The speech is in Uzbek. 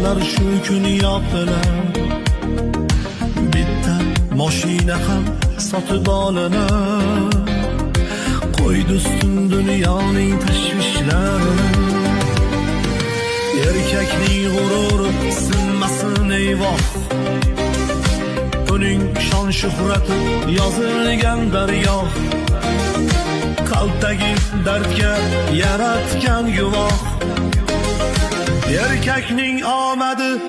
odamlar shu kuni yopilar. Bitta mashina ham sotib olinar. Qo'ydi ustun dunyoning tashvishlarini. Erkakning g'ururi sinmasin eyvoh. Uning shon shuhrati yozilgan daryo. Qalbdagi dardga yaratgan guvoh. Erkakning omadi